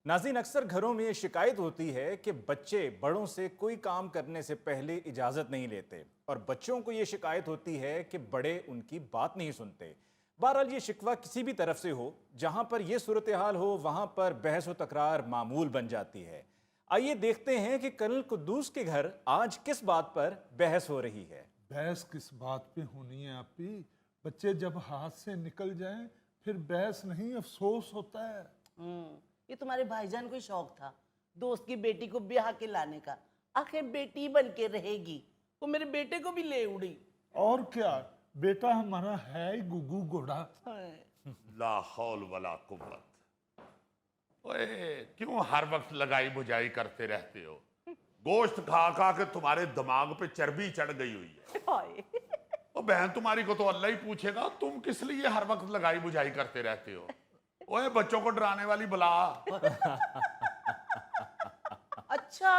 नाज़रीन, अक्सर घरों में ये शिकायत होती है कि बच्चे बड़ों से कोई काम करने से पहले इजाज़त नहीं लेते और बच्चों को ये शिकायत होती है कि बड़े उनकी बात नहीं सुनते। बहरहाल ये शिकवा किसी भी तरफ से हो, जहां पर यह सूरत हाल हो वहां पर बहस व तकरार मामूल बन जाती है। आइए देखते हैं कि कर्नल कुद्दूस के घर आज किस बात पर बहस हो रही है। बहस किस बात पे होनी है आपी? बच्चे जब हाथ से निकल जाएं फिर बहस नहीं, अफसोस होता है। ये तुम्हारे भाईजान को शौक था दोस्त की बेटी को ब्याह के लाने का। आखिर बेटी बन के रहेगी, वो मेरे बेटे को भी ले उड़ी। और क्या, बेटा हमारा है ही गुगू घोड़ा। ला हौल वला कुव्वत। ओए, क्यों हर वक्त लगाई बुझाई करते रहते हो? गोश्त खा खा के तुम्हारे दिमाग पे चर्बी चढ़ गई हुई है। ओ बहन, तुम्हारी को तो अल्लाह ही पूछेगा, तुम किस लिए हर वक्त लगाई बुझाई करते रहते हो? ओए, बच्चों को डराने वाली बला। अच्छा,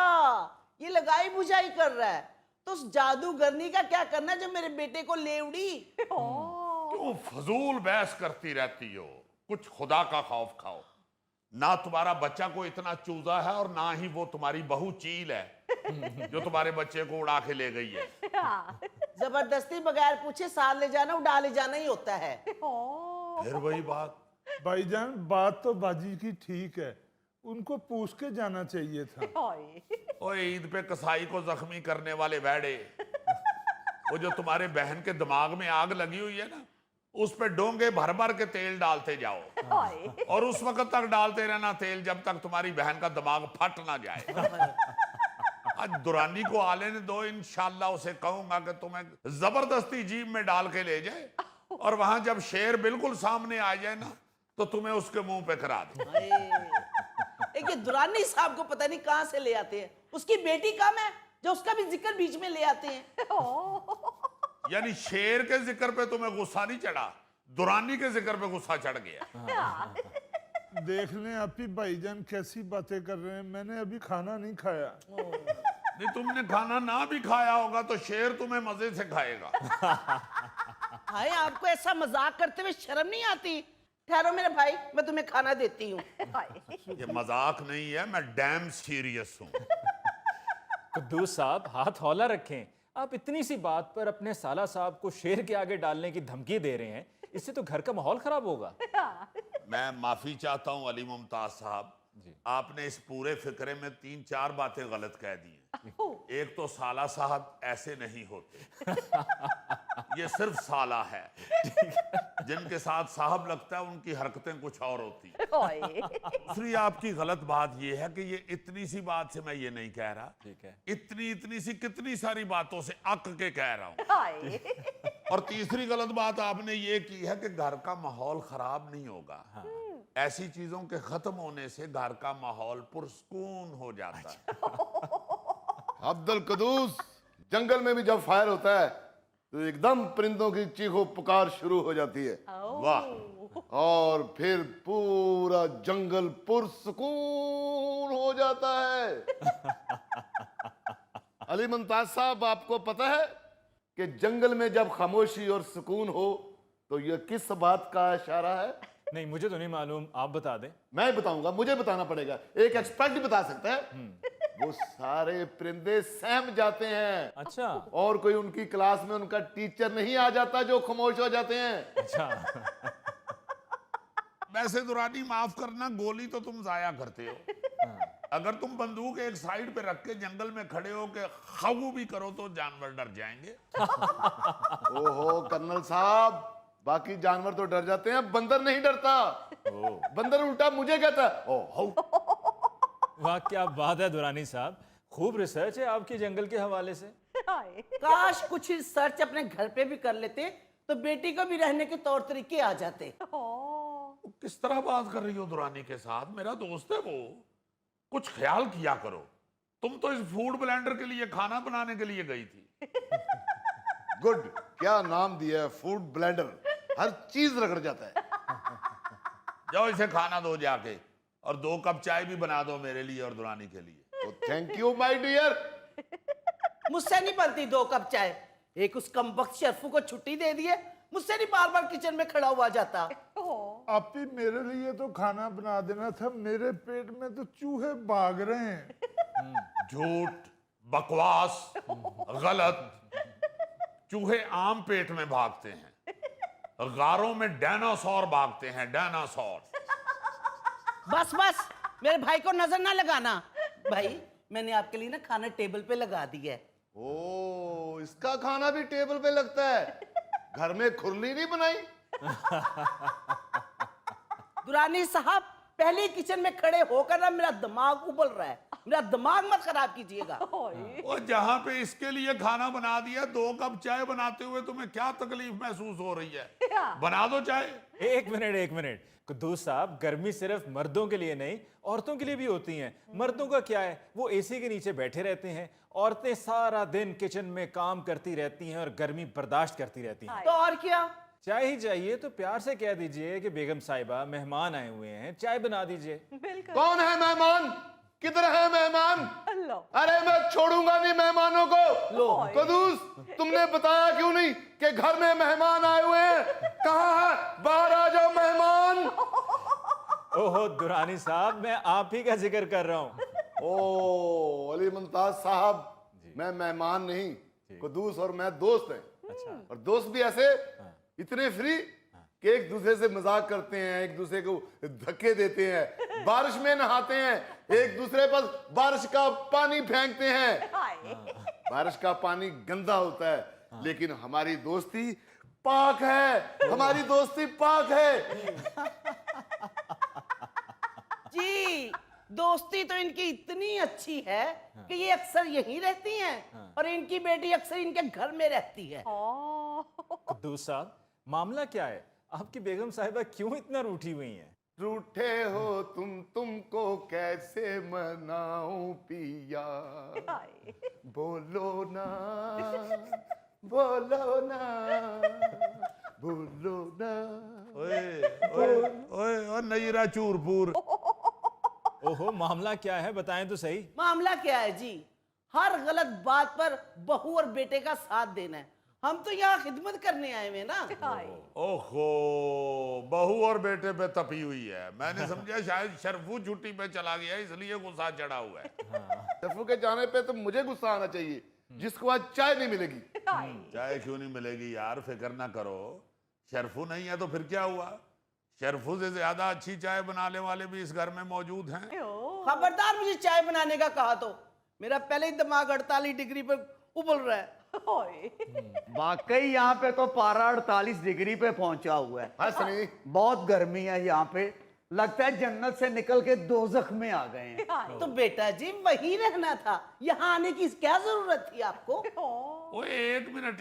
ये लगाई बुझाई कर रहा है, तो उस जादूगरनी का क्या करना जो मेरे बेटे को ले उड़ी? क्यों फजूल बहस करती रहती हो? कुछ खुदा का खौफ खाओ। ना तुम्हारा बच्चा को इतना चूजा है और ना ही वो तुम्हारी बहू चील है जो तुम्हारे बच्चे को उड़ा के ले गई है। जबरदस्ती बगैर पूछे साथ ले जाना, उड़ा ले जाना ही होता है। फिर वही बात। भाईजान, बात तो बाजी की ठीक है, उनको पूछ के जाना चाहिए था। ओए, ईद पे कसाई को जख्मी करने वाले बैडे, वो जो तुम्हारे बहन के दिमाग में आग लगी हुई है ना, उस पे डोंगे भर भर के तेल डालते जाओ और उस वक्त तक डालते रहना तेल जब तक तुम्हारी बहन का दिमाग फट ना जाए। आज दुरानी को आले ने दो, इंशाल्लाह उसे कहूंगा कि तुम्हें जबरदस्ती जीप में डाल के ले जाए और वहां जब शेर बिल्कुल सामने आ जाए ना तो तुम्हें उसके मुंह पे करा दे। एक ये दुरानी साहब को पता नहीं कहां से ले आते हैं। उसकी बेटी कम है जो उसका भी जिक्र बीच में ले आते हैं। यानी शेर के जिक्र पे तुम्हें गुस्सा नहीं चढ़ा, दुरानी के जिक्र पे गुस्सा चढ़ गया। देख लें आपी भाईजान कैसी बातें कर रहे हैं, मैंने अभी खाना नहीं खाया। नहीं, तुमने खाना ना भी खाया होगा तो शेर तुम्हें मजे से खाएगा। हाय, आपको ऐसा मजाक करते हुए शर्म नहीं आती? ठहरो मेरे भाई, मैं तुम्हें खाना देती हूँ। ये मजाक नहीं है, मैं डैम सीरियस हूँ। कुद्दूस साहब, हाथ हौला रखें। आप इतनी सी बात पर अपने साला साहब को शेर के आगे डालने की धमकी दे रहे हैं, इससे तो घर का माहौल खराब होगा। मैं माफी चाहता हूँ अली मुमताज साहब, आपने इस पूरे फिक्रे में 3-4 बातें गलत कह दी हैं। एक तो साला साहब ऐसे नहीं होते, ये सिर्फ साला है। जिनके साथ साहब लगता है उनकी हरकतें कुछ और होती है। दूसरी आपकी गलत बात यह है कि ये इतनी सी बात से मैं ये नहीं कह रहा, ठीक है, इतनी सी कितनी सारी बातों से अक के कह रहा हूं। और तीसरी गलत बात आपने ये की है कि घर का माहौल खराब नहीं होगा। हाँ। ऐसी चीजों के खत्म होने से घर का माहौल पुरसकून हो जाता है। अब्दुल कुद्दूस, जंगल में भी जब फायर होता है तो एकदम परिंदों की चीखो पुकार शुरू हो जाती है। वाह! और फिर पूरा जंगल पुरसकून हो जाता है। अली मुमताज साहब, आपको पता है कि जंगल में जब खामोशी और सुकून हो तो यह किस बात का इशारा है? नहीं, मुझे तो नहीं मालूम, आप बता दें। मैं बताऊंगा, मुझे बताना पड़ेगा, एक एक्सपर्ट ही बता सकता है। वो सारे परिंदे सहम जाते हैं। अच्छा। और कोई उनकी क्लास में उनका टीचर नहीं आ जाता जो खामोश हो जाते हैं। अच्छा। वैसे दुरानी, माफ करना, गोली तो तुम जाया करते हो। अगर तुम बंदूक एक साइड पे रख के जंगल में खड़े हो के खाऊ भी करो तो जानवर डर जाएंगे। ओहो कर्नल साहब, बाकी जानवर तो डर जाते हैं, बंदर नहीं डरता। बंदर उल्टा मुझे कहता है ओह। वाह, क्या बात है दुरानी साहब, खूब रिसर्च है आपकी जंगल के हवाले से। काश कुछ रिसर्च अपने घर पे भी कर लेते तो बेटी को भी रहने के तौर तरीके आ जाते। किस तरह बात कर रही हो दुरानी के साथ? मेरा दोस्त है वो, कुछ ख्याल किया करो। तुम तो इस फूड ब्लेंडर के लिए खाना बनाने के लिए गई थी। गुड, क्या नाम दिया है, फूड ब्लेंडर, हर चीज रगड़ जाता है। जाओ इसे खाना दो जाके, और 2 कप चाय भी बना दो मेरे लिए और दुरानी के लिए। तो थैंक यू माय डियर। मुझसे नहीं बनती 2 कप चाय। एक उस कमबख्त शर्फू को छुट्टी दे दिए, मुझसे नहीं बार बार किचन में खड़ा हुआ जाता। आप ही मेरे लिए तो खाना बना देना था, मेरे पेट में तो चूहे भाग रहे हैं। झूठ, बकवास, गलत। चूहे आम पेट में भागते हैं, गारों में डायनासोर भागते हैं, डायनासोर। बस बस, मेरे भाई को नजर ना लगाना। भाई मैंने आपके लिए ना खाना टेबल पे लगा दिया है। ओ, इसका खाना भी टेबल पे लगता है? घर में खुरली नहीं बनाई? दुरानी साहब, पहले किचन में खड़े होकर ना मेरा दिमाग उबल रहा है, मेरा दिमाग मत खराब कीजिएगा। और जहां पे इसके लिए खाना बना दिया, 2 कप चाय बनाते हुए तुम्हें क्या तकलीफ महसूस हो रही है? बना दो चाय। एक मिनट कुद्दूस साहब, गर्मी सिर्फ मर्दों के लिए नहीं, औरतों के लिए भी होती है। मर्दों का क्या है, वो एसी के नीचे बैठे रहते हैं, औरतें सारा दिन किचन में काम करती रहती हैं और गर्मी बर्दाश्त करती रहती हैं। तो और क्या? चाय ही चाहिए तो प्यार से कह दीजिए कि बेगम साहिबा मेहमान आए हुए हैं, चाय बना दीजिए। कौन है मेहमान? किधर है मेहमान? अरे मैं छोड़ूंगा नहीं मेहमानों को। कदूस, तुमने बताया क्यों नहीं कि घर में मेहमान आए हुए हैं? कहाँ है? बाहर आ जाओ मेहमान। ओहो दुरानी साहब, मैं आप ही का जिक्र कर रहा हूँ। ओ अली मुमताज साहब, मैं मेहमान नहीं, कदूस और मैं दोस्त हैं। अच्छा। और दोस्त भी ऐसे इतने फ्री कि एक दूसरे से मजाक करते हैं, एक दूसरे को धक्के देते हैं, बारिश में नहाते हैं, एक दूसरे पर बारिश का पानी फेंकते हैं। बारिश का पानी गंदा होता है, लेकिन हमारी दोस्ती पाक है, हमारी दोस्ती पाक है। जी, दोस्ती तो इनकी इतनी अच्छी है कि ये अक्सर यहीं रहती हैं और इनकी बेटी अक्सर इनके घर में रहती है। कुद्दूस साहब, मामला क्या है? आपकी बेगम साहिबा क्यों इतना रूठी हुई हैं? रूठे हो तुमको कैसे मनाऊं पिया, बोलो ना, बोलो ना, बोलो ना। ओए नईरा चूरपुर। ओहो, मामला क्या है, बताएं तो सही। मामला क्या है जी? हर गलत बात पर बहू और बेटे का साथ देना है। हम तो यहाँ खिदमत करने आए हुए ना। ओहो, बहू और बेटे पे तपी हुई है। मैंने समझा शायद शरफू छुट्टी पे चला गया, इसलिए गुस्सा चढ़ा हुआ है। शरफू के जाने पे तो मुझे गुस्सा आना चाहिए, जिसको आज चाय नहीं मिलेगी। चाय क्यों नहीं मिलेगी यार, फिक्र ना करो। शरफू नहीं है तो फिर क्या हुआ? शरफू से ज्यादा अच्छी चाय बनाने वाले भी इस घर में मौजूद हैं। खबरदार मुझे चाय बनाने का कहा तो मेरा पहले ही दिमाग 48 डिग्री पर उबल रहा है। वाकई यहाँ पे तो पारा 48 डिग्री पे पहुंचा हुआ है। हंसनी, बहुत गर्मी है यहाँ पे, लगता है जन्नत से निकल के दोज़ख में आ गए हैं। तो बेटा जी वहीं रहना था, यहाँ आने की क्या जरूरत थी आपको? ओए एक मिनट